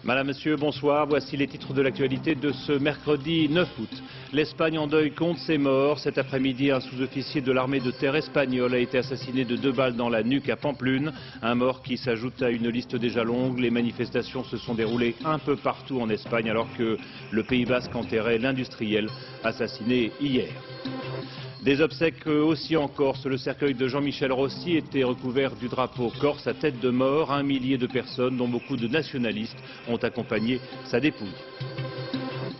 Madame, Monsieur, bonsoir. Voici les titres de l'actualité de ce mercredi 9 août. L'Espagne en deuil compte ses morts. Cet après-midi, un sous-officier de l'armée de terre espagnole a été assassiné de 2 balles dans la nuque à Pamplune. Un mort qui s'ajoute à une liste déjà longue. Les manifestations se sont déroulées un peu partout en Espagne alors que le Pays Basque enterrait l'industriel assassiné hier. Des obsèques aussi en Corse. Le cercueil de Jean-Michel Rossi était recouvert du drapeau corse à tête de mort. 1 millier de personnes, dont beaucoup de nationalistes, ont accompagné sa dépouille.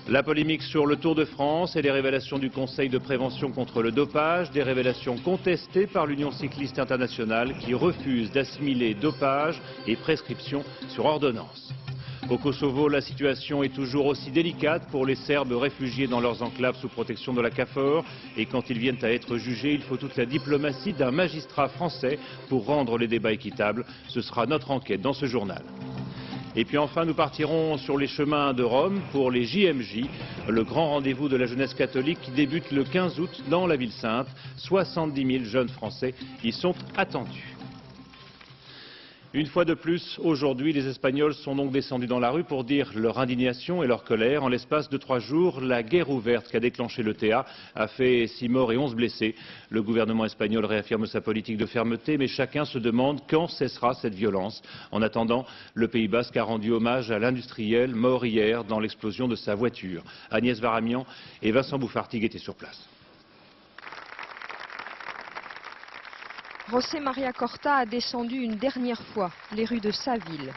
La polémique sur le Tour de France et les révélations du Conseil de prévention contre le dopage, des révélations contestées par l'Union cycliste internationale qui refuse d'assimiler dopage et prescription sur ordonnance. Au Kosovo, la situation est toujours aussi délicate pour les Serbes réfugiés dans leurs enclaves sous protection de la KFOR. Et quand ils viennent à être jugés, il faut toute la diplomatie d'un magistrat français pour rendre les débats équitables. Ce sera notre enquête dans ce journal. Et puis enfin, nous partirons sur les chemins de Rome pour les JMJ, le grand rendez-vous de la jeunesse catholique qui débute le 15 août dans la ville sainte. 70 000 jeunes Français y sont attendus. Une fois de plus, aujourd'hui, les Espagnols sont donc descendus dans la rue pour dire leur indignation et leur colère. En l'espace de 3 jours, la guerre ouverte qu'a déclenché l'ETA a fait 6 morts et 11 blessés. Le gouvernement espagnol réaffirme sa politique de fermeté, mais chacun se demande quand cessera cette violence. En attendant, le Pays Basque a rendu hommage à l'industriel mort hier dans l'explosion de sa voiture. Agnès Varamian et Vincent Bouffartigue étaient sur place. José María Corta a descendu une dernière fois les rues de sa ville.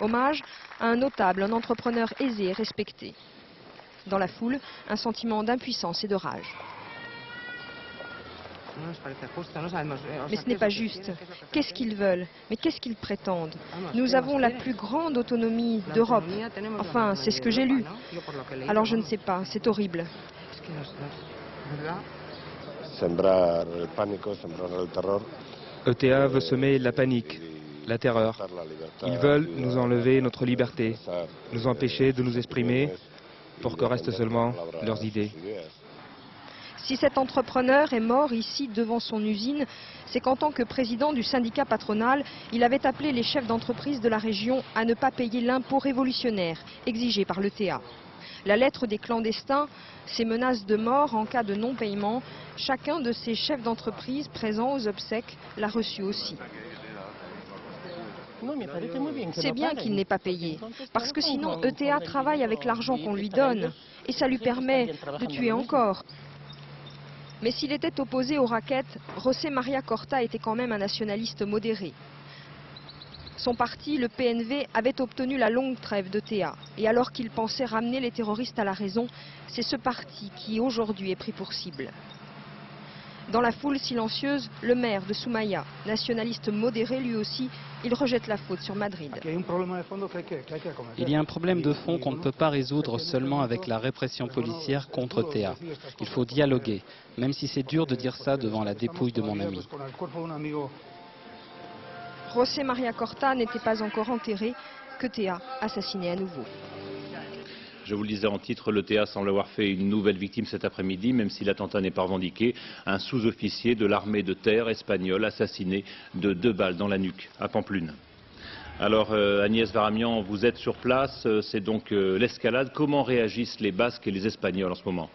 Hommage à un notable, un entrepreneur aisé et respecté. Dans la foule, un sentiment d'impuissance et de rage. Mais ce n'est pas juste. Qu'est-ce qu'ils veulent? Mais qu'est-ce qu'ils prétendent? Nous avons la plus grande autonomie d'Europe. Enfin, c'est ce que j'ai lu. Alors je ne sais pas, c'est horrible. ETA veut semer la panique, la terreur. Ils veulent nous enlever notre liberté, nous empêcher de nous exprimer pour que restent seulement leurs idées. Si cet entrepreneur est mort ici devant son usine, c'est qu'en tant que président du syndicat patronal, il avait appelé les chefs d'entreprise de la région à ne pas payer l'impôt révolutionnaire exigé par l'ETA. La lettre des clandestins, ces menaces de mort en cas de non-paiement, chacun de ces chefs d'entreprise présents aux obsèques l'a reçu aussi. C'est bien qu'il n'ait pas payé, parce que sinon ETA travaille avec l'argent qu'on lui donne, et ça lui permet de tuer encore. Mais s'il était opposé aux raquettes, José María Corta était quand même un nationaliste modéré. Son parti, le PNV, avait obtenu la longue trêve d'ETA. Et alors qu'il pensait ramener les terroristes à la raison, c'est ce parti qui aujourd'hui est pris pour cible. Dans la foule silencieuse, le maire de Soumaya, nationaliste modéré lui aussi, il rejette la faute sur Madrid. Il y a un problème de fond qu'on ne peut pas résoudre seulement avec la répression policière contre ETA. Il faut dialoguer, même si c'est dur de dire ça devant la dépouille de mon ami. José María Corta n'était pas encore enterré, qu'ETA assassiné à nouveau. Je vous le disais en titre, l'ETA semble avoir fait une nouvelle victime cet après-midi, même si l'attentat n'est pas revendiqué. Un sous-officier de l'armée de terre espagnole assassiné de 2 balles dans la nuque à Pamplune. Alors Agnès Varamian, vous êtes sur place, c'est donc l'escalade. Comment réagissent les Basques et les Espagnols en ce moment ?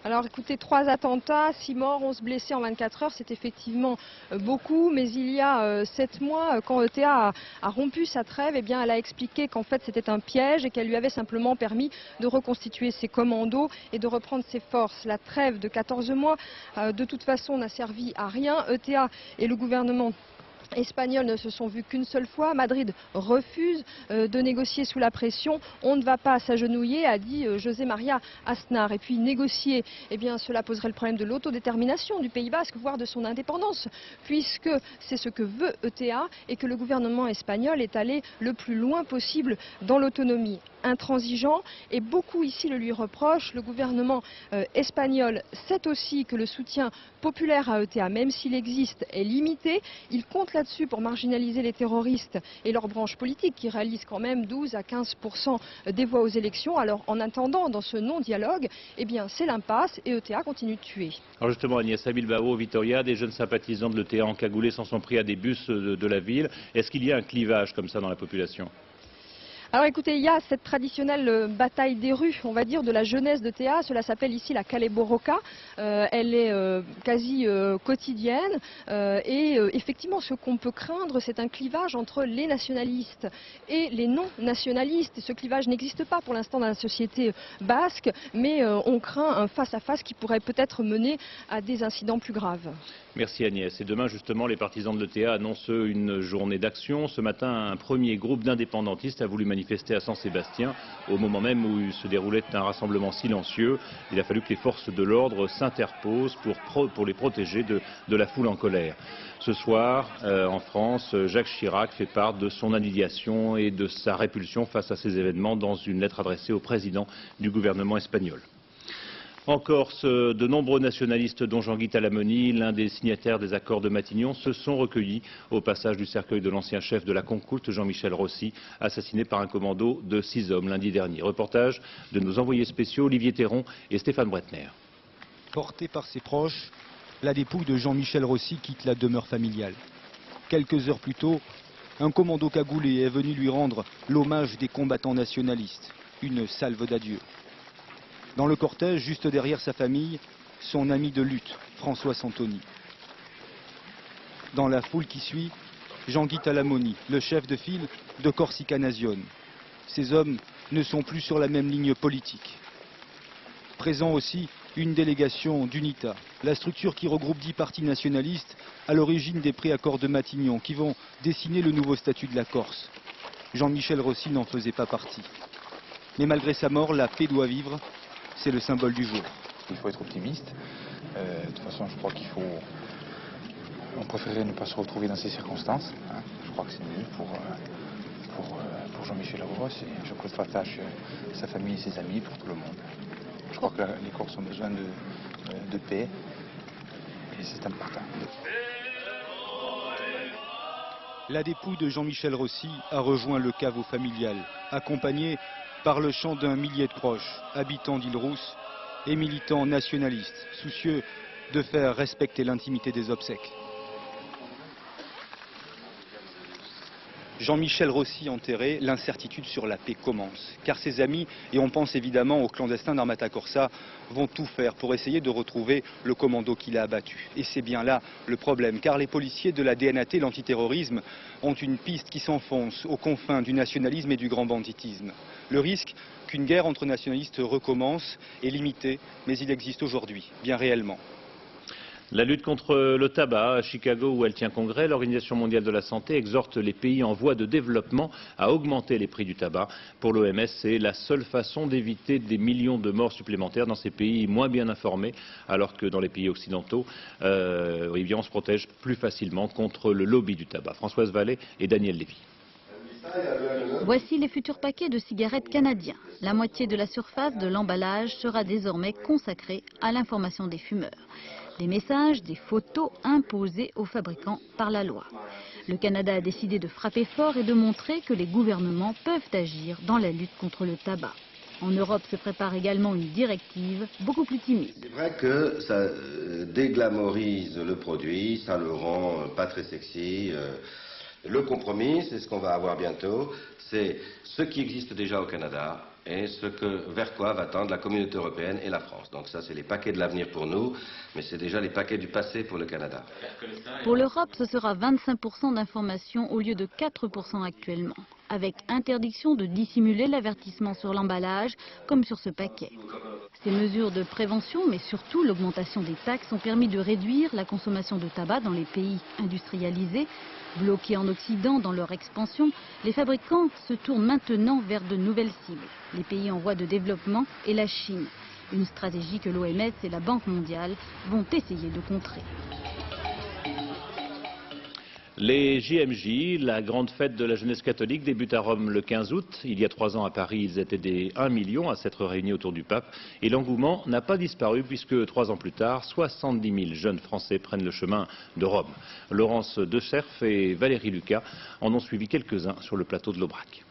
Alors écoutez, 3 attentats, 6 morts, 11 blessés en 24 heures, c'est effectivement beaucoup, mais il y a 7 mois, quand ETA a rompu sa trêve, eh bien, elle a expliqué qu'en fait c'était un piège et qu'elle lui avait simplement permis de reconstituer ses commandos et de reprendre ses forces. La trêve de 14 mois, de toute façon, n'a servi à rien. ETA et le gouvernement espagnols ne se sont vus qu'une seule fois. Madrid refuse de négocier sous la pression. On ne va pas s'agenouiller, a dit José María Aznar. Et puis négocier, eh bien, cela poserait le problème de l'autodétermination du Pays Basque, voire de son indépendance, puisque c'est ce que veut ETA et que le gouvernement espagnol est allé le plus loin possible dans l'autonomie. Intransigeant, et beaucoup ici le lui reprochent. Le gouvernement espagnol sait aussi que le soutien populaire à ETA, même s'il existe, est limité. Il compte là-dessus pour marginaliser les terroristes et leurs branches politiques qui réalisent quand même 12 à 15% des voix aux élections. Alors en attendant, dans ce non-dialogue, eh bien c'est l'impasse et ETA continue de tuer. Alors justement, Agnès, à Bilbao, Vitoria, des jeunes sympathisants de l'ETA encagoulés s'en sont pris à des bus de la ville. Est-ce qu'il y a un clivage comme ça dans la population ? Alors écoutez, il y a cette traditionnelle bataille des rues, on va dire, de la jeunesse de Théa. Cela s'appelle ici la Kale-Borroka. Elle est quasi quotidienne. Effectivement, ce qu'on peut craindre, c'est un clivage entre les nationalistes et les non-nationalistes. Ce clivage n'existe pas pour l'instant dans la société basque, mais on craint un face-à-face qui pourrait peut-être mener à des incidents plus graves. Merci Agnès. Et demain, justement, les partisans de l'ETA annoncent une journée d'action. Ce matin, un premier groupe d'indépendantistes a voulu manifester à Saint-Sébastien au moment même où il se déroulait un rassemblement silencieux. Il a fallu que les forces de l'ordre s'interposent pour les protéger de la foule en colère. Ce soir, en France, Jacques Chirac fait part de son indignation et de sa répulsion face à ces événements dans une lettre adressée au président du gouvernement espagnol. En Corse, de nombreux nationalistes, dont Jean-Guy Talamoni, l'un des signataires des accords de Matignon, se sont recueillis au passage du cercueil de l'ancien chef de la Concoulte, Jean-Michel Rossi, assassiné par un commando de 6 hommes lundi dernier. Reportage de nos envoyés spéciaux Olivier Théron et Stéphane Bretner. Porté par ses proches, la dépouille de Jean-Michel Rossi quitte la demeure familiale. Quelques heures plus tôt, un commando cagoulé est venu lui rendre l'hommage des combattants nationalistes, une salve d'adieu. Dans le cortège, juste derrière sa famille, son ami de lutte, François Santoni. Dans la foule qui suit, Jean-Guy Talamoni, le chef de file de Corsica Nazione. Ces hommes ne sont plus sur la même ligne politique. Présent aussi une délégation d'UNITA, la structure qui regroupe 10 partis nationalistes à l'origine des préaccords de Matignon, qui vont dessiner le nouveau statut de la Corse. Jean-Michel Rossi n'en faisait pas partie. Mais malgré sa mort, la paix doit vivre. C'est le symbole du jour. Il faut être optimiste. De toute façon, je crois on préférerait ne pas se retrouver dans ces circonstances. Hein. Je crois que c'est mieux pour Jean-Michel Rossi. Je partage sa famille et ses amis, pour tout le monde. Je crois que les Corses ont besoin de paix et c'est important. La dépouille de Jean-Michel Rossi a rejoint le caveau familial, accompagné par le chant d'un millier de proches, habitants d'Île-Rousse et militants nationalistes, soucieux de faire respecter l'intimité des obsèques. Jean-Michel Rossi enterré, l'incertitude sur la paix commence. Car ses amis, et on pense évidemment aux clandestins d'Armata Corsa, vont tout faire pour essayer de retrouver le commando qui l'a abattu. Et c'est bien là le problème, car les policiers de la DNAT, l'antiterrorisme, ont une piste qui s'enfonce aux confins du nationalisme et du grand banditisme. Le risque qu'une guerre entre nationalistes recommence est limité, mais il existe aujourd'hui, bien réellement. La lutte contre le tabac, à Chicago où elle tient congrès, l'Organisation mondiale de la santé exhorte les pays en voie de développement à augmenter les prix du tabac. Pour l'OMS, c'est la seule façon d'éviter des millions de morts supplémentaires dans ces pays moins bien informés, alors que dans les pays occidentaux, eh bien, on se protège plus facilement contre le lobby du tabac. Françoise Vallée et Daniel Lévy. Voici les futurs paquets de cigarettes canadiens. La moitié de la surface de l'emballage sera désormais consacrée à l'information des fumeurs. Des messages, des photos imposées aux fabricants par la loi. Le Canada a décidé de frapper fort et de montrer que les gouvernements peuvent agir dans la lutte contre le tabac. En Europe se prépare également une directive beaucoup plus timide. C'est vrai que ça déglamorise le produit, ça le rend pas très sexy. Le compromis, c'est ce qu'on va avoir bientôt, c'est ce qui existe déjà au Canada et vers quoi va tendre la communauté européenne et la France. Donc ça, c'est les paquets de l'avenir pour nous, mais c'est déjà les paquets du passé pour le Canada. Pour l'Europe, ce sera 25% d'information au lieu de 4% actuellement, avec interdiction de dissimuler l'avertissement sur l'emballage, comme sur ce paquet. Ces mesures de prévention, mais surtout l'augmentation des taxes, ont permis de réduire la consommation de tabac dans les pays industrialisés. Bloqués en Occident dans leur expansion, les fabricants se tournent maintenant vers de nouvelles cibles, les pays en voie de développement et la Chine. Une stratégie que l'OMS et la Banque mondiale vont essayer de contrer. Les JMJ, la grande fête de la jeunesse catholique, débute à Rome le 15 août. Il y a 3 ans à Paris, ils étaient des 1 million à s'être réunis autour du pape. Et l'engouement n'a pas disparu puisque 3 ans plus tard, 70 000 jeunes Français prennent le chemin de Rome. Laurence Decerf et Valérie Lucas en ont suivi quelques-uns sur le plateau de l'Aubrac.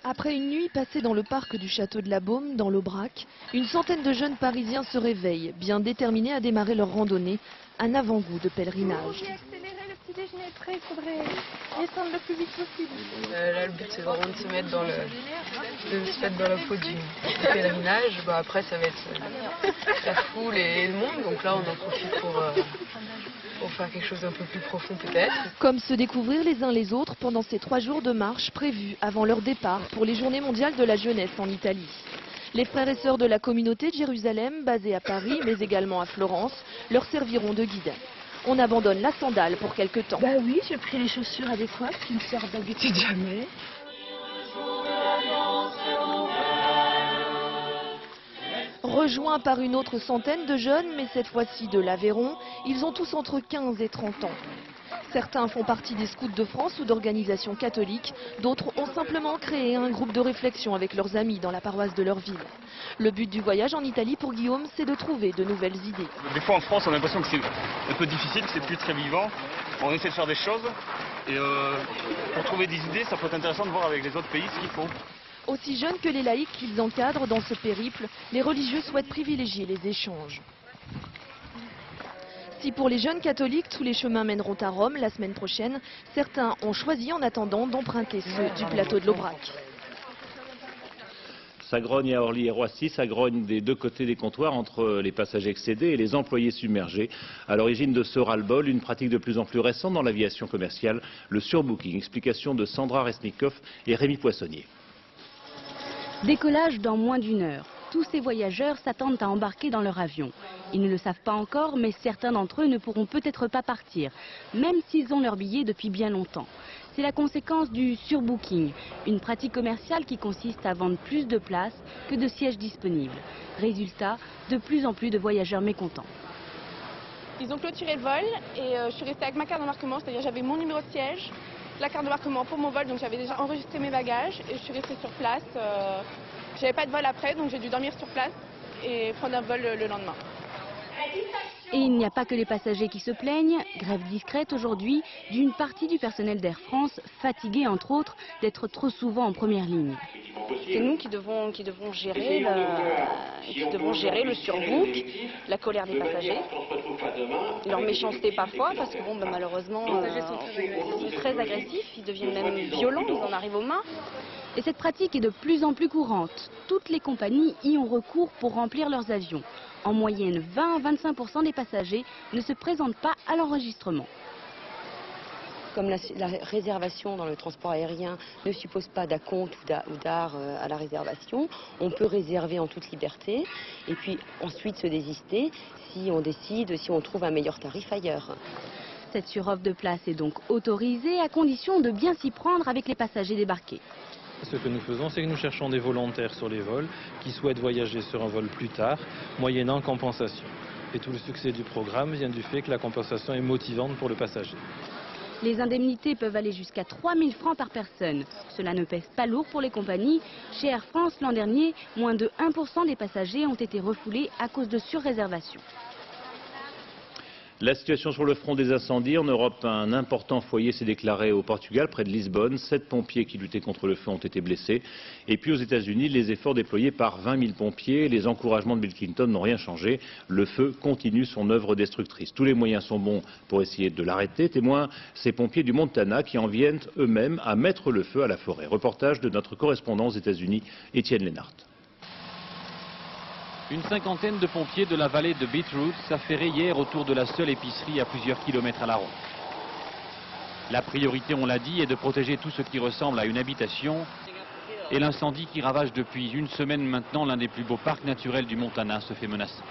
Après une nuit passée dans le parc du château de la Baume, dans l'Aubrac, une centaine de jeunes Parisiens se réveillent, bien déterminés à démarrer leur randonnée, un avant-goût de pèlerinage. Le petit déjeuner est prêt, il faudrait descendre le plus vite possible. Là, le but, c'est vraiment de se mettre dans la peau du pèlerinage. Bah, après, ça va être la foule et le monde, donc là, on en profite pour faire quelque chose d'un peu plus profond peut-être. Comme se découvrir les uns les autres pendant ces 3 jours de marche prévus avant leur départ pour les Journées mondiales de la jeunesse en Italie. Les frères et sœurs de la communauté de Jérusalem, basés à Paris mais également à Florence, leur serviront de guide. On abandonne la sandale pour quelque temps. Bah oui, j'ai pris les chaussures adéquates qui ne servent d'habitude jamais. Rejoints par une autre centaine de jeunes, mais cette fois-ci de l'Aveyron, ils ont tous entre 15 et 30 ans. Certains font partie des scouts de France ou d'organisations catholiques, d'autres ont simplement créé un groupe de réflexion avec leurs amis dans la paroisse de leur ville. Le but du voyage en Italie pour Guillaume, c'est de trouver de nouvelles idées. Des fois en France, on a l'impression que c'est un peu difficile, que c'est plus très vivant. On essaie de faire des choses et pour trouver des idées, ça peut être intéressant de voir avec les autres pays ce qu'ils font. Aussi jeunes que les laïcs qu'ils encadrent dans ce périple, les religieux souhaitent privilégier les échanges. Si pour les jeunes catholiques, tous les chemins mèneront à Rome la semaine prochaine, certains ont choisi en attendant d'emprunter ceux du plateau de l'Aubrac. Ça grogne à Orly et Roissy, ça grogne des deux côtés des comptoirs entre les passagers excédés et les employés submergés. À l'origine de ce ras-le-bol, une pratique de plus en plus récente dans l'aviation commerciale, le surbooking. Explication de Sandra Resnikoff et Rémi Poissonnier. Décollage dans moins d'1 heure. Tous ces voyageurs s'attendent à embarquer dans leur avion. Ils ne le savent pas encore, mais certains d'entre eux ne pourront peut-être pas partir, même s'ils ont leur billet depuis bien longtemps. C'est la conséquence du surbooking, une pratique commerciale qui consiste à vendre plus de places que de sièges disponibles. Résultat, de plus en plus de voyageurs mécontents. Ils ont clôturé le vol et je suis restée avec ma carte d'embarquement, c'est-à-dire j'avais mon numéro de siège, la carte d'embarquement pour mon vol, donc j'avais déjà enregistré mes bagages et je suis restée sur place. J'avais pas de vol après, donc j'ai dû dormir sur place et prendre un vol le lendemain. Et il n'y a pas que les passagers qui se plaignent. Grève discrète aujourd'hui d'une partie du personnel d'Air France, fatigué entre autres d'être trop souvent en première ligne. C'est nous qui devons gérer le surbook, la colère des passagers, leur méchanceté parfois, parce que bon, malheureusement, ils sont très agressifs, ils deviennent même violents, ils en arrivent aux mains. Et cette pratique est de plus en plus courante. Toutes les compagnies y ont recours pour remplir leurs avions. En moyenne, 20 à 25% des passagers ne se présentent pas à l'enregistrement. Comme la réservation dans le transport aérien ne suppose pas d'acompte ou d'art à la réservation, on peut réserver en toute liberté et puis ensuite se désister si on trouve un meilleur tarif ailleurs. Cette suroffre de place est donc autorisée à condition de bien s'y prendre avec les passagers débarqués. Ce que nous faisons, c'est que nous cherchons des volontaires sur les vols qui souhaitent voyager sur un vol plus tard, moyennant compensation. Et tout le succès du programme vient du fait que la compensation est motivante pour le passager. Les indemnités peuvent aller jusqu'à 3 000 francs par personne. Cela ne pèse pas lourd pour les compagnies. Chez Air France, l'an dernier, moins de 1% des passagers ont été refoulés à cause de surréservation. La situation sur le front des incendies. En Europe, un important foyer s'est déclaré au Portugal, près de Lisbonne. 7 pompiers qui luttaient contre le feu ont été blessés. Et puis aux États-Unis, les efforts déployés par 20 000 pompiers, les encouragements de Bill Clinton n'ont rien changé. Le feu continue son œuvre destructrice. Tous les moyens sont bons pour essayer de l'arrêter. Témoin ces pompiers du Montana qui en viennent eux-mêmes à mettre le feu à la forêt. Reportage de notre correspondant aux États-Unis, Étienne Lénart. Une cinquantaine de pompiers de la vallée de Beetroot s'affairaient hier autour de la seule épicerie à plusieurs kilomètres à la ronde. La priorité, on l'a dit, est de protéger tout ce qui ressemble à une habitation. Et l'incendie qui ravage depuis une semaine maintenant l'un des plus beaux parcs naturels du Montana se fait menacer.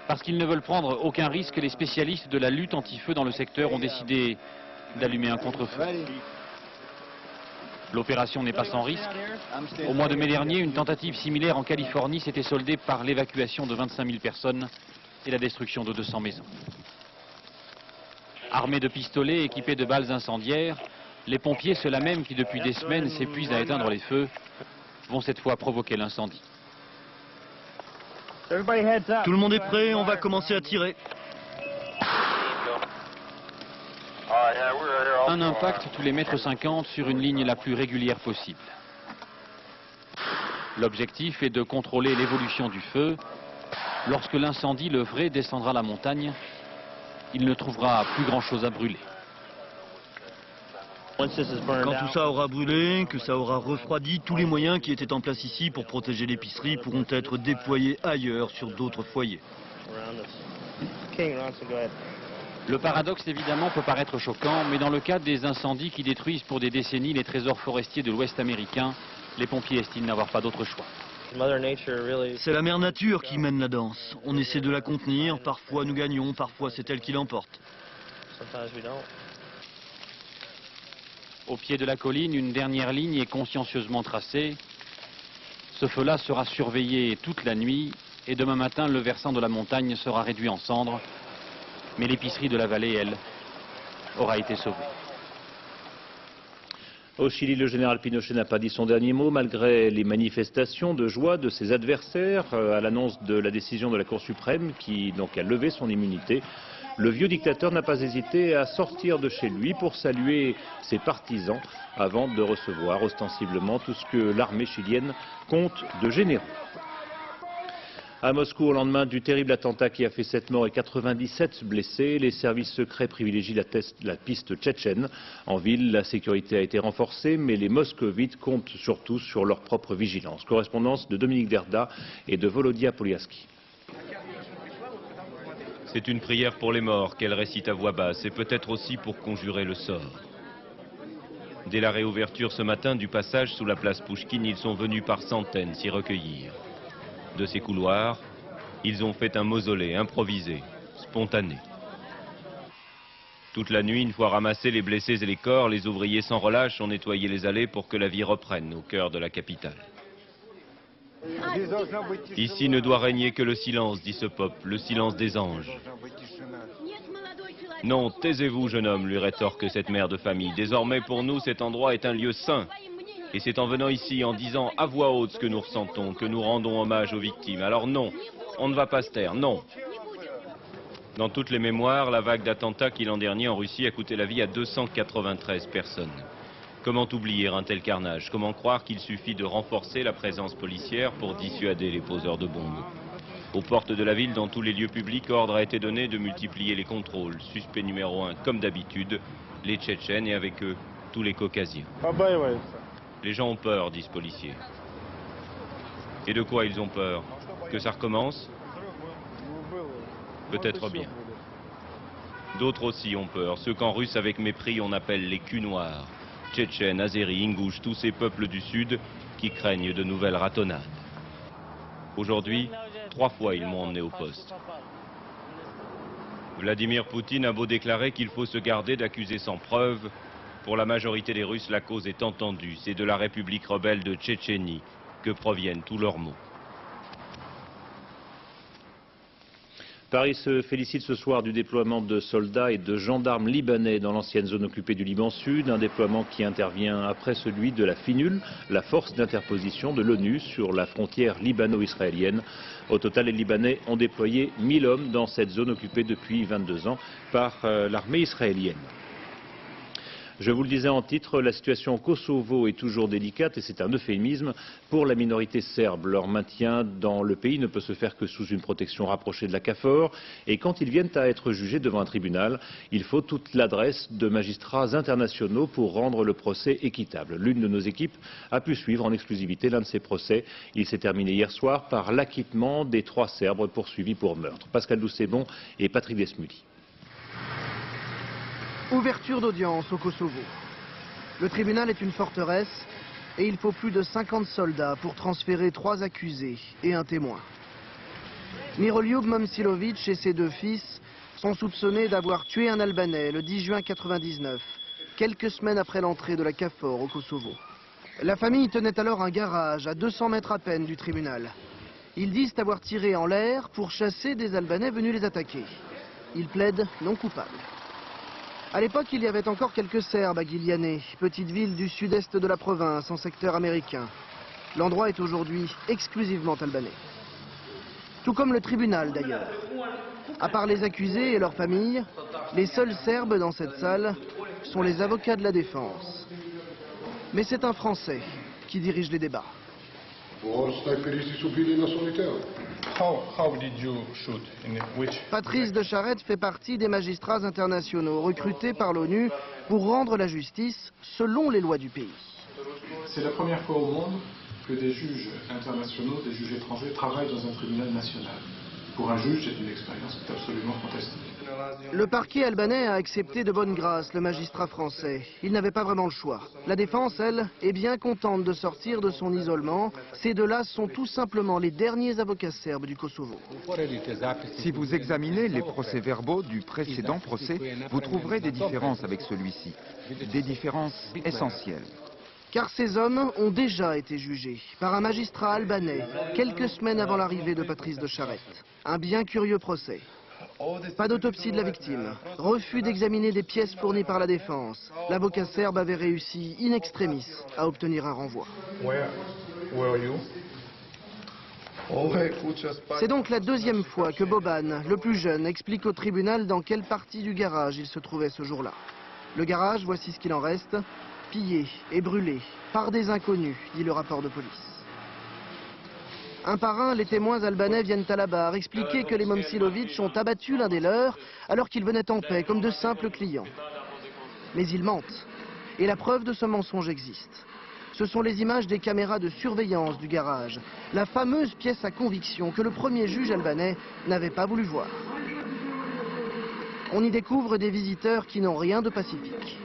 Parce qu'ils ne veulent prendre aucun risque, les spécialistes de la lutte anti-feu dans le secteur ont décidé d'allumer un contre-feu. L'opération n'est pas sans risque. Au mois de mai dernier, une tentative similaire en Californie s'était soldée par l'évacuation de 25 000 personnes et la destruction de 200 maisons. Armés de pistolets, équipés de balles incendiaires, les pompiers, ceux-là même qui depuis des semaines s'épuisent à éteindre les feux, vont cette fois provoquer l'incendie. Tout le monde est prêt, on va commencer à tirer. Un impact tous les mètres 50 sur une ligne la plus régulière possible. L'objectif est de contrôler l'évolution du feu. Lorsque l'incendie, le vrai, descendra la montagne, il ne trouvera plus grand-chose à brûler. Quand tout ça aura brûlé, que ça aura refroidi, tous les moyens qui étaient en place ici pour protéger l'épicerie pourront être déployés ailleurs sur d'autres foyers. Le paradoxe, évidemment, peut paraître choquant, mais dans le cadre des incendies qui détruisent pour des décennies les trésors forestiers de l'Ouest américain, les pompiers estiment n'avoir pas d'autre choix. C'est la mère nature qui mène la danse. On essaie de la contenir, parfois nous gagnons, parfois c'est elle qui l'emporte. Au pied de la colline, une dernière ligne est consciencieusement tracée. Ce feu-là sera surveillé toute la nuit et demain matin, le versant de la montagne sera réduit en cendres. Mais l'épicerie de la vallée, elle, aura été sauvée. Au Chili, le général Pinochet n'a pas dit son dernier mot, malgré les manifestations de joie de ses adversaires à l'annonce de la décision de la Cour suprême qui donc a levé son immunité. Le vieux dictateur n'a pas hésité à sortir de chez lui pour saluer ses partisans avant de recevoir ostensiblement tout ce que l'armée chilienne compte de généreux. À Moscou, au lendemain du terrible attentat qui a fait 7 morts et 97 blessés, les services secrets privilégient la piste tchétchène. En ville, la sécurité a été renforcée, mais les moscovites comptent surtout sur leur propre vigilance. Correspondance de Dominique Derda et de Volodia Poliaski. C'est une prière pour les morts qu'elle récite à voix basse et peut-être aussi pour conjurer le sort. Dès la réouverture ce matin du passage sous la place Pouchkine, ils sont venus par centaines s'y recueillir. De ces couloirs, ils ont fait un mausolée improvisé, spontané. Toute la nuit, une fois ramassés les blessés et les corps, les ouvriers sans relâche ont nettoyé les allées pour que la vie reprenne au cœur de la capitale. Ici ne doit régner que le silence, dit ce peuple, le silence des anges. Non, taisez-vous, jeune homme, lui rétorque cette mère de famille. Désormais, pour nous, cet endroit est un lieu saint. Et c'est en venant ici, en disant à voix haute ce que nous ressentons, que nous rendons hommage aux victimes. Alors non, on ne va pas se taire, non. Dans toutes les mémoires, la vague d'attentats qui l'an dernier en Russie a coûté la vie à 293 personnes. Comment oublier un tel carnage? Comment croire qu'il suffit de renforcer la présence policière pour dissuader les poseurs de bombes? Aux portes de la ville, dans tous les lieux publics, ordre a été donné de multiplier les contrôles. Suspect numéro 1, comme d'habitude, les Tchétchènes et avec eux, tous les Caucasiens. Les gens ont peur, disent policiers. Et de quoi ils ont peur? Que ça recommence? Peut-être bien. D'autres aussi ont peur, ceux qu'en russe avec mépris on appelle les culs noirs. Tchétchènes, Azéris, Ingouches, tous ces peuples du Sud qui craignent de nouvelles ratonnades. Aujourd'hui, 3 fois ils m'ont emmené au poste. Vladimir Poutine a beau déclarer qu'il faut se garder d'accuser sans preuve, pour la majorité des Russes, la cause est entendue. C'est de la République rebelle de Tchétchénie que proviennent tous leurs maux. Paris se félicite ce soir du déploiement de soldats et de gendarmes libanais dans l'ancienne zone occupée du Liban Sud, un déploiement qui intervient après celui de la FINUL, la force d'interposition de l'ONU sur la frontière libano-israélienne. Au total, les Libanais ont déployé 1000 hommes dans cette zone occupée depuis 22 ans par l'armée israélienne. Je vous le disais en titre, la situation au Kosovo est toujours délicate et c'est un euphémisme pour la minorité serbe. Leur maintien dans le pays ne peut se faire que sous une protection rapprochée de la KFOR et quand ils viennent à être jugés devant un tribunal, il faut toute l'adresse de magistrats internationaux pour rendre le procès équitable. L'une de nos équipes a pu suivre en exclusivité l'un de ces procès. Il s'est terminé hier soir par l'acquittement des 3 Serbes poursuivis pour meurtre. Pascal Doucet-Bon et Patrick Desmully. Ouverture d'audience au Kosovo. Le tribunal est une forteresse et il faut plus de 50 soldats pour transférer 3 accusés et un témoin. Miroljub Momčilović et ses 2 fils sont soupçonnés d'avoir tué un Albanais le 10 juin 1999, quelques semaines après l'entrée de la KFOR au Kosovo. La famille tenait alors un garage à 200 mètres à peine du tribunal. Ils disent avoir tiré en l'air pour chasser des Albanais venus les attaquer. Ils plaident non coupables. À l'époque, il y avait encore quelques Serbes à Giljane, petite ville du sud-est de la province, en secteur américain. L'endroit est aujourd'hui exclusivement albanais. Tout comme le tribunal d'ailleurs. À part les accusés et leurs familles, les seuls Serbes dans cette salle sont les avocats de la défense. Mais c'est un Français qui dirige les débats. Patrice de Charette fait partie des magistrats internationaux recrutés par l'ONU pour rendre la justice selon les lois du pays. C'est la première fois au monde que des juges internationaux, des juges étrangers travaillent dans un tribunal national. Pour un juge, c'est une expérience qui est absolument fantastique. Le parquet albanais a accepté de bonne grâce le magistrat français. Il n'avait pas vraiment le choix. La défense, elle, est bien contente de sortir de son isolement. Ces deux-là sont tout simplement les derniers avocats serbes du Kosovo. Si vous examinez les procès-verbaux du précédent procès, vous trouverez des différences avec celui-ci. Des différences essentielles. Car ces hommes ont déjà été jugés par un magistrat albanais quelques semaines avant l'arrivée de Patrice de Charette. Un bien curieux procès. Pas d'autopsie de la victime. Refus d'examiner des pièces fournies par la défense. L'avocat serbe avait réussi in extremis à obtenir un renvoi. C'est donc la deuxième fois que Boban, le plus jeune, explique au tribunal dans quelle partie du garage il se trouvait ce jour-là. Le garage, voici ce qu'il en reste. Pillé et brûlé par des inconnus, dit le rapport de police. Un par un, les témoins albanais viennent à la barre expliquer que les Momčilović ont abattu l'un des leurs alors qu'ils venaient en paix comme de simples clients. Mais ils mentent. Et la preuve de ce mensonge existe. Ce sont les images des caméras de surveillance du garage, la fameuse pièce à conviction que le premier juge albanais n'avait pas voulu voir. On y découvre des visiteurs qui n'ont rien de pacifique.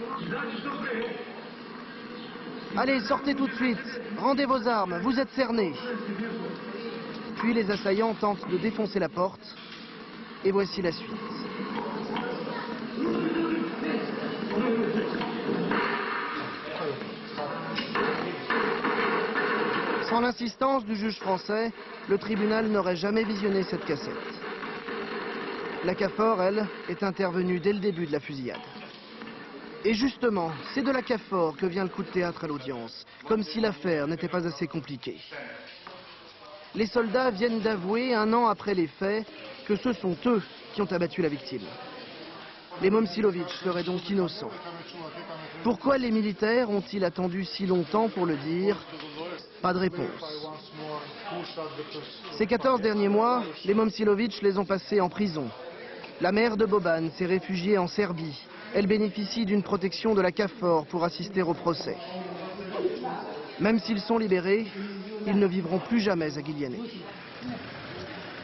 Allez, sortez tout de suite, rendez vos armes, vous êtes cernés. Puis les assaillants tentent de défoncer la porte, et voici la suite. Sans l'insistance du juge français, le tribunal n'aurait jamais visionné cette cassette. La CAFOR, elle, est intervenue dès le début de la fusillade. Et justement, c'est de la CAFOR que vient le coup de théâtre à l'audience, comme si l'affaire n'était pas assez compliquée. Les soldats viennent d'avouer, un an après les faits, que ce sont eux qui ont abattu la victime. Les Momčilović seraient donc innocents. Pourquoi les militaires ont-ils attendu si longtemps pour le dire? Pas de réponse. Ces 14 derniers mois, les Momčilović les ont passés en prison. La mère de Boban s'est réfugiée en Serbie. Elle bénéficie d'une protection de la CAFOR pour assister au procès. Même s'ils sont libérés, ils ne vivront plus jamais à Giljane.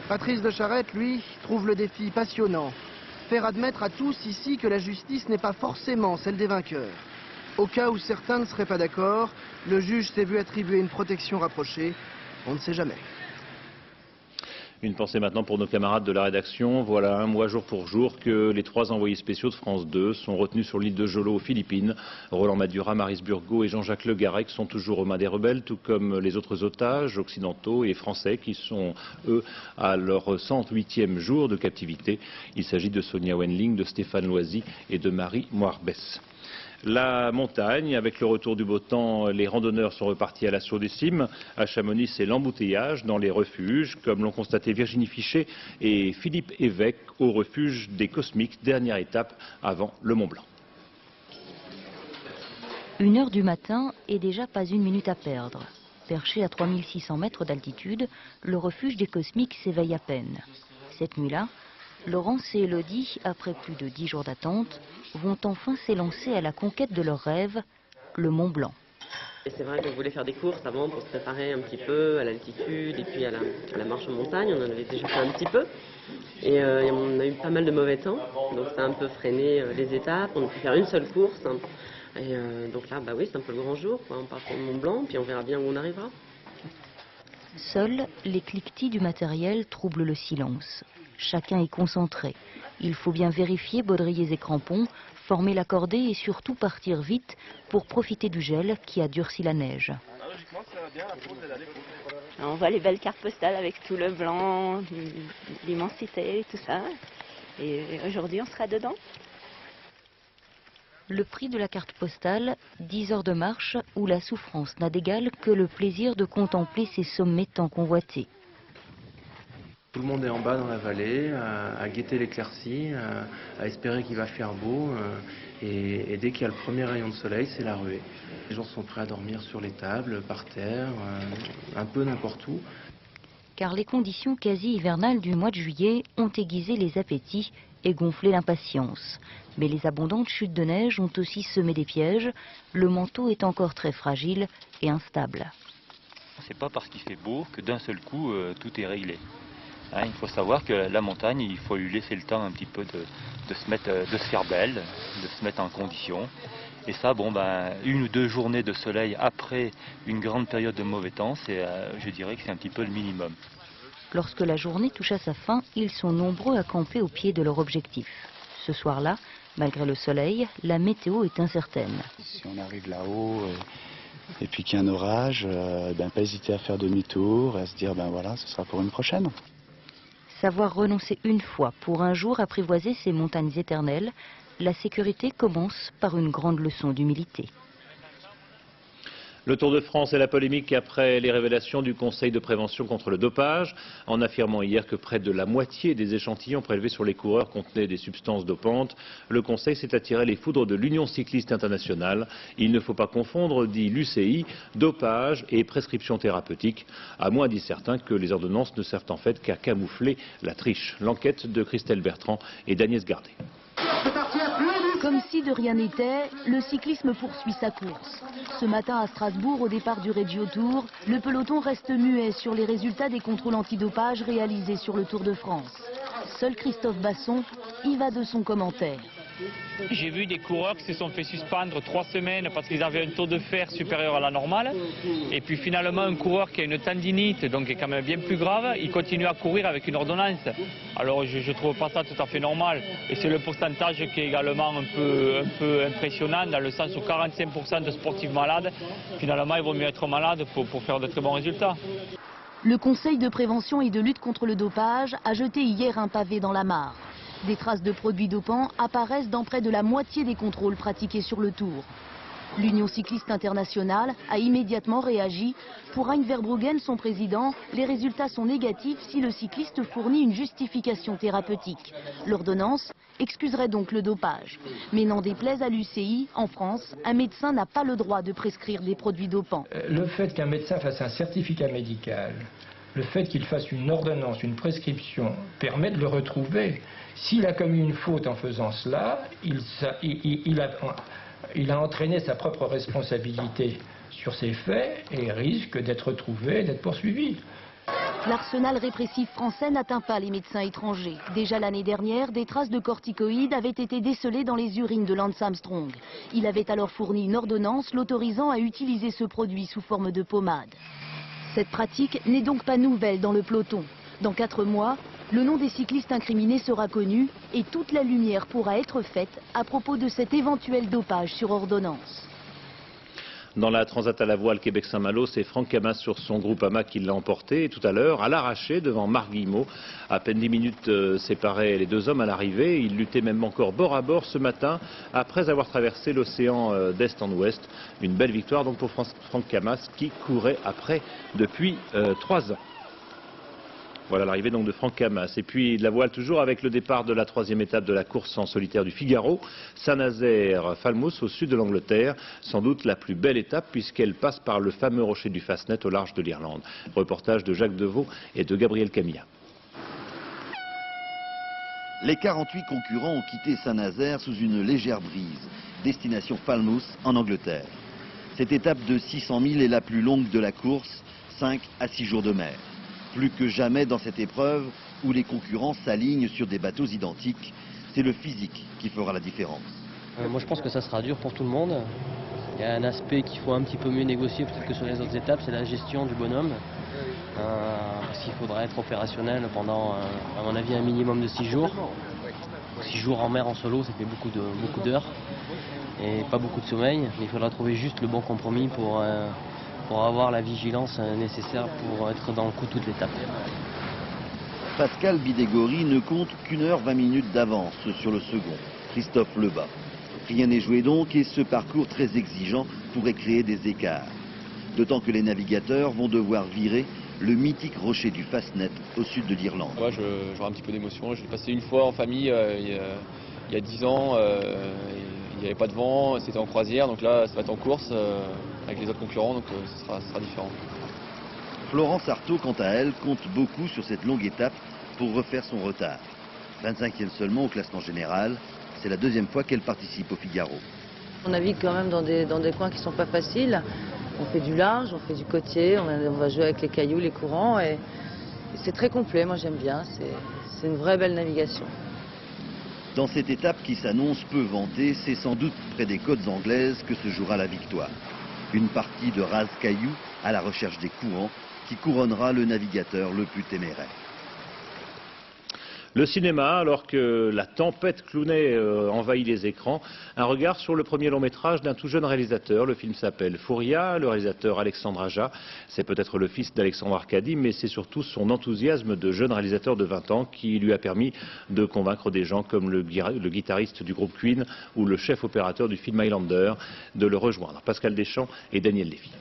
Patrice de Charette, lui, trouve le défi passionnant. Faire admettre à tous ici que la justice n'est pas forcément celle des vainqueurs. Au cas où certains ne seraient pas d'accord, le juge s'est vu attribuer une protection rapprochée. On ne sait jamais. Une pensée maintenant pour nos camarades de la rédaction. Voilà un mois jour pour jour que les 3 envoyés spéciaux de France 2 sont retenus sur l'île de Jolo aux Philippines. Roland Madura, Maryse Burgot et Jean-Jacques Le Garec sont toujours aux mains des rebelles, tout comme les autres otages occidentaux et français qui sont, eux, à leur 108e jour de captivité. Il s'agit de Sonia Wenling, de Stéphane Loisy et de Marie Moarbès. La montagne, avec le retour du beau temps, les randonneurs sont repartis à l'assaut des cimes. À Chamonix, c'est l'embouteillage dans les refuges, comme l'ont constaté Virginie Fichet et Philippe Évêque au refuge des Cosmiques, dernière étape avant le Mont Blanc. 1 heure du matin et déjà pas une minute à perdre. Perché à 3600 mètres d'altitude, le refuge des Cosmiques s'éveille à peine. Cette nuit-là, Laurence et Elodie, après plus de 10 jours d'attente, vont enfin s'élancer à la conquête de leur rêve, le Mont Blanc. C'est vrai qu'on voulait faire des courses avant pour se préparer un petit peu à l'altitude et puis à la marche en montagne. On en avait déjà fait un petit peu. Et on a eu pas mal de mauvais temps, donc ça a un peu freiné les étapes. On a pu faire une seule course. Et donc là, bah oui, c'est un peu le grand jour, quoi. On part pour le Mont Blanc, puis on verra bien où on arrivera. Seuls les cliquetis du matériel troublent le silence. Chacun est concentré. Il faut bien vérifier baudriers et crampons, former la cordée et surtout partir vite pour profiter du gel qui a durci la neige. On voit les belles cartes postales avec tout le blanc, l'immensité, tout ça. Et aujourd'hui, on sera dedans. Le prix de la carte postale, 10 heures de marche où la souffrance n'a d'égal que le plaisir de contempler ces sommets tant convoités. Tout le monde est en bas dans la vallée, à guetter l'éclaircie, à espérer qu'il va faire beau. Et dès qu'il y a le premier rayon de soleil, c'est la ruée. Les gens sont prêts à dormir sur les tables, par terre, un peu n'importe où. Car les conditions quasi hivernales du mois de juillet ont aiguisé les appétits et gonflé l'impatience. Mais les abondantes chutes de neige ont aussi semé des pièges. Le manteau est encore très fragile et instable. C'est pas parce qu'il fait beau que d'un seul coup tout est réglé. Hein, il faut savoir que la montagne, il faut lui laisser le temps un petit peu de se faire belle, de se mettre en condition. Et ça, bon, ben, 1 ou 2 journées de soleil après une grande période de mauvais temps, je dirais que c'est un petit peu le minimum. Lorsque la journée touche à sa fin, ils sont nombreux à camper au pied de leur objectif. Ce soir-là, malgré le soleil, la météo est incertaine. Si on arrive là-haut et puis qu'il y a un orage, pas hésiter à faire demi-tour, à se dire ben voilà, ce sera pour une prochaine. Savoir renoncer une fois pour un jour apprivoiser ces montagnes éternelles, la sécurité commence par une grande leçon d'humilité. Le Tour de France et la polémique après les révélations du Conseil de prévention contre le dopage, en affirmant hier que près de la moitié des échantillons prélevés sur les coureurs contenaient des substances dopantes. Le Conseil s'est attiré les foudres de l'Union cycliste internationale. Il ne faut pas confondre, dit l'UCI, dopage et prescription thérapeutique, à moins, dit certains, que les ordonnances ne servent en fait qu'à camoufler la triche. L'enquête de Christelle Bertrand et d'Agnès Gardet. Comme si de rien n'était, le cyclisme poursuit sa course. Ce matin à Strasbourg, au départ du Regio Tour, le peloton reste muet sur les résultats des contrôles antidopage réalisés sur le Tour de France. Seul Christophe Basson y va de son commentaire. J'ai vu des coureurs qui se sont fait suspendre 3 semaines parce qu'ils avaient un taux de fer supérieur à la normale. Et puis finalement, un coureur qui a une tendinite, donc qui est quand même bien plus grave, il continue à courir avec une ordonnance. Alors je ne trouve pas ça tout à fait normal. Et c'est le pourcentage qui est également un peu impressionnant, dans le sens où 45% de sportifs malades, finalement, il vaut mieux être malade pour faire de très bons résultats. Le Conseil de prévention et de lutte contre le dopage a jeté hier un pavé dans la mare. Des traces de produits dopants apparaissent dans près de la moitié des contrôles pratiqués sur le Tour. L'Union cycliste internationale a immédiatement réagi. Pour Hein Verbruggen, son président, les résultats sont négatifs si le cycliste fournit une justification thérapeutique. L'ordonnance excuserait donc le dopage. Mais n'en déplaise à l'UCI, en France, un médecin n'a pas le droit de prescrire des produits dopants. Le fait qu'un médecin fasse un certificat médical, le fait qu'il fasse une ordonnance, une prescription, permet de le retrouver. S'il a commis une faute en faisant cela, il a entraîné sa propre responsabilité sur ces faits et risque d'être retrouvé, d'être poursuivi. L'arsenal répressif français n'atteint pas les médecins étrangers. Déjà l'année dernière, des traces de corticoïdes avaient été décelées dans les urines de Lance Armstrong. Il avait alors fourni une ordonnance l'autorisant à utiliser ce produit sous forme de pommade. Cette pratique n'est donc pas nouvelle dans le peloton. Dans 4 mois, le nom des cyclistes incriminés sera connu et toute la lumière pourra être faite à propos de cet éventuel dopage sur ordonnance. Dans la Transat à la voile Québec-Saint-Malo, c'est Franck Camas sur son Groupama qui l'a emporté. Et tout à l'heure, à l'arraché, devant Marc Guillemot. À peine 10 minutes séparaient les 2 hommes à l'arrivée. Ils luttaient même encore bord à bord ce matin, après avoir traversé l'océan d'est en ouest. Une belle victoire donc pour Franck Camas qui courait après depuis 3 ans. Voilà l'arrivée donc de Franck Camas. Et puis de la voile toujours avec le départ de la 3e étape de la course en solitaire du Figaro. Saint-Nazaire-Falmouth au sud de l'Angleterre. Sans doute la plus belle étape puisqu'elle passe par le fameux rocher du Fastnet au large de l'Irlande. Reportage de Jacques Deveau et de Gabriel Camilla. Les 48 concurrents ont quitté Saint-Nazaire sous une légère brise. Destination Falmouth en Angleterre. Cette étape de 600 000 est la plus longue de la course, 5 à 6 jours de mer. Plus que jamais dans cette épreuve où les concurrents s'alignent sur des bateaux identiques, c'est le physique qui fera la différence. Moi je pense que ça sera dur pour tout le monde. Il y a un aspect qu'il faut un petit peu mieux négocier peut-être que sur les autres étapes, c'est la gestion du bonhomme. Parce qu'il faudra être opérationnel pendant, à mon avis, un minimum de 6 jours. 6 jours en mer en solo, ça fait beaucoup d'heures et pas beaucoup de sommeil. Mais il faudra trouver juste le bon compromis pour pour avoir la vigilance nécessaire pour être dans le coup toute l'étape. Pascal Bidégory ne compte qu'1h20 d'avance sur le second, Christophe Lebas. Rien n'est joué donc et ce parcours très exigeant pourrait créer des écarts. D'autant que les navigateurs vont devoir virer le mythique rocher du Fastnet au sud de l'Irlande. Moi, j'aurai un petit peu d'émotion. Je l'ai passé une fois en famille il y a 10 ans. Il n'y avait pas de vent, c'était en croisière. Donc là, ça va être en course avec les autres concurrents, donc ce sera différent. Florence Artaud, quant à elle, compte beaucoup sur cette longue étape pour refaire son retard. 25e seulement au classement général, c'est la deuxième fois qu'elle participe au Figaro. On navigue quand même dans des coins qui ne sont pas faciles. On fait du large, on fait du côtier, on va jouer avec les cailloux, les courants et c'est très complet, moi j'aime bien, c'est une vraie belle navigation. Dans cette étape qui s'annonce peu vantée, c'est sans doute près des côtes anglaises que se jouera la victoire. Une partie de rase-cailloux à la recherche des courants qui couronnera le navigateur le plus téméraire. Le cinéma, alors que la tempête Clooney envahit les écrans, un regard sur le premier long métrage d'un tout jeune réalisateur. Le film s'appelle Fouria, le réalisateur Alexandre Aja. C'est peut-être le fils d'Alexandre Arcadi, mais c'est surtout son enthousiasme de jeune réalisateur de 20 ans qui lui a permis de convaincre des gens comme le guitariste du groupe Queen ou le chef opérateur du film Highlander de le rejoindre. Pascal Deschamps et Daniel Lévy.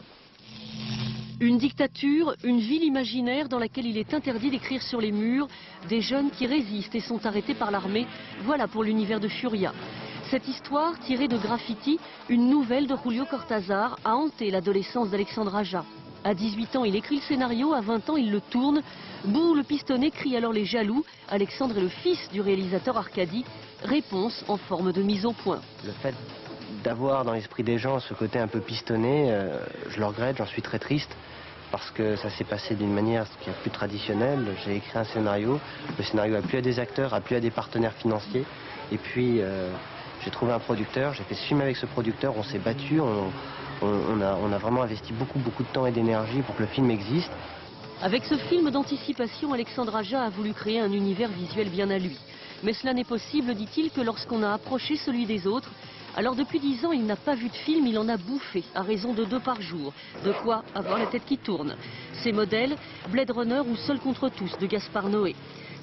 Une dictature, une ville imaginaire dans laquelle il est interdit d'écrire sur les murs, des jeunes qui résistent et sont arrêtés par l'armée, voilà pour l'univers de Furia. Cette histoire, tirée de Graffiti, une nouvelle de Julio Cortázar, a hanté l'adolescence d'Alexandre Aja. À 18 ans, il écrit le scénario, à 20 ans, il le tourne. Bouh, le pistonnet, crient alors les jaloux. Alexandre est le fils du réalisateur Arcadi. Réponse en forme de mise au point. Le fait d'avoir dans l'esprit des gens ce côté un peu pistonné, je le regrette, j'en suis très triste. Parce que ça s'est passé d'une manière qui est plus traditionnelle. J'ai écrit un scénario, le scénario a plu à des acteurs, a plu à des partenaires financiers. Et puis j'ai trouvé un producteur, j'ai fait ce film avec ce producteur, on s'est battu, on a vraiment investi beaucoup de temps et d'énergie pour que le film existe. Avec ce film d'anticipation, Alexandre Aja a voulu créer un univers visuel bien à lui. Mais cela n'est possible, dit-il, que lorsqu'on a approché celui des autres. Alors depuis 10 ans, il n'a pas vu de film, il en a bouffé, à raison de 2 par jour. De quoi avoir la tête qui tourne. Ses modèles, Blade Runner ou Seul contre tous de Gaspard Noé.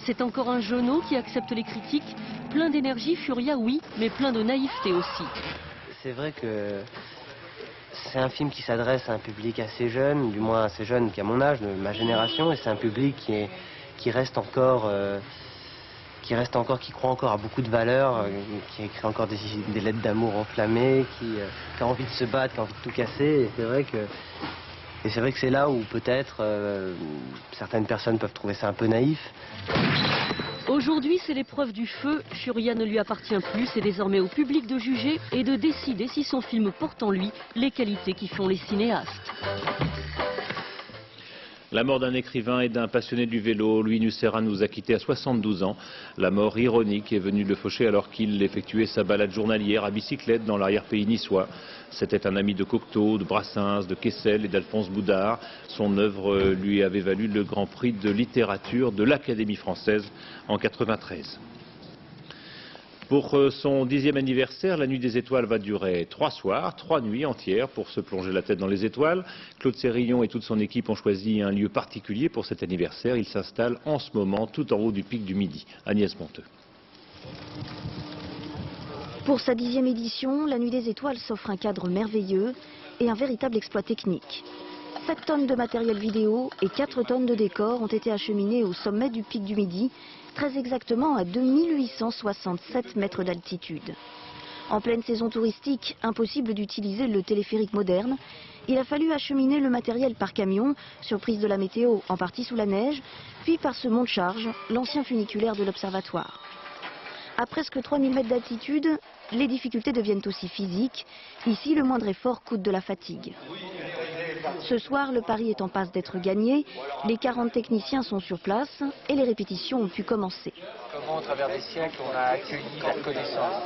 C'est encore un jeuneau qui accepte les critiques. Plein d'énergie, Furia, oui, mais plein de naïveté aussi. C'est vrai que c'est un film qui s'adresse à un public assez jeune, du moins assez jeune qu'à mon âge, de ma génération, et c'est un public qui reste encore... qui croit encore à beaucoup de valeurs, qui écrit encore des lettres d'amour enflammées, qui a envie de se battre, qui a envie de tout casser. Et c'est vrai que c'est là où peut-être certaines personnes peuvent trouver ça un peu naïf. Aujourd'hui, c'est l'épreuve du feu. Furia ne lui appartient plus. C'est désormais au public de juger et de décider si son film porte en lui les qualités qui font les cinéastes. La mort d'un écrivain et d'un passionné du vélo, Louis Nucera nous a quittés à 72 ans. La mort ironique est venue le faucher alors qu'il effectuait sa balade journalière à bicyclette dans l'arrière-pays niçois. C'était un ami de Cocteau, de Brassens, de Kessel et d'Alphonse Boudard. Son œuvre lui avait valu le Grand Prix de littérature de l'Académie française en 1993. Pour son 10e anniversaire, la Nuit des Étoiles va durer 3 soirs, 3 nuits entières pour se plonger la tête dans les étoiles. Claude Sérillon et toute son équipe ont choisi un lieu particulier pour cet anniversaire. Il s'installe en ce moment tout en haut du pic du Midi. Agnès Monteux. Pour sa 10e édition, la Nuit des Étoiles s'offre un cadre merveilleux et un véritable exploit technique. 7 tonnes de matériel vidéo et 4 tonnes de décors ont été acheminées au sommet du pic du Midi, très exactement à 2867 mètres d'altitude. En pleine saison touristique, impossible d'utiliser le téléphérique moderne. Il a fallu acheminer le matériel par camion, surprise de la météo, en partie sous la neige, puis par ce monte-charge, l'ancien funiculaire de l'observatoire. À presque 3000 mètres d'altitude, les difficultés deviennent aussi physiques. Ici, le moindre effort coûte de la fatigue. Ce soir, le pari est en passe d'être gagné. Les 40 techniciens sont sur place et les répétitions ont pu commencer. Comment, au travers des siècles, on a accueilli la connaissance.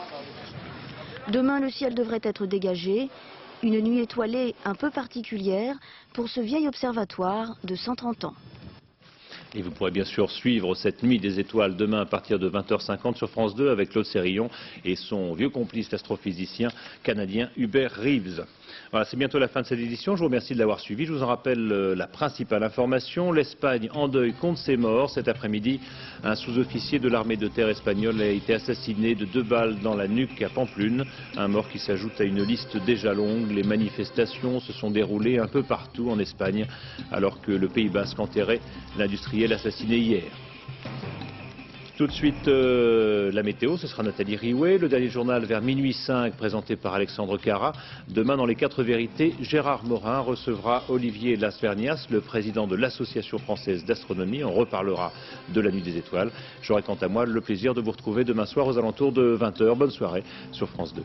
Demain, le ciel devrait être dégagé. Une nuit étoilée un peu particulière pour ce vieil observatoire de 130 ans. Et vous pourrez bien sûr suivre cette Nuit des Étoiles demain à partir de 20h50 sur France 2 avec Claude Sérillon et son vieux complice, l'astrophysicien canadien Hubert Reeves. Voilà, c'est bientôt la fin de cette édition. Je vous remercie de l'avoir suivi. Je vous en rappelle la principale information. L'Espagne en deuil compte ses morts. Cet après-midi, un sous-officier de l'armée de terre espagnole a été assassiné de 2 balles dans la nuque à Pamplune. Un mort qui s'ajoute à une liste déjà longue. Les manifestations se sont déroulées un peu partout en Espagne, alors que le Pays Basque enterrait l'industriel assassiné hier. Tout de suite, la météo, ce sera Nathalie Riouet. Le dernier journal vers minuit 5, présenté par Alexandre Cara. Demain, dans les 4 vérités, Gérard Morin recevra Olivier Lasvernias, le président de l'Association française d'astronomie. On reparlera de la nuit des étoiles. J'aurai quant à moi le plaisir de vous retrouver demain soir aux alentours de 20 h. Bonne soirée sur France 2.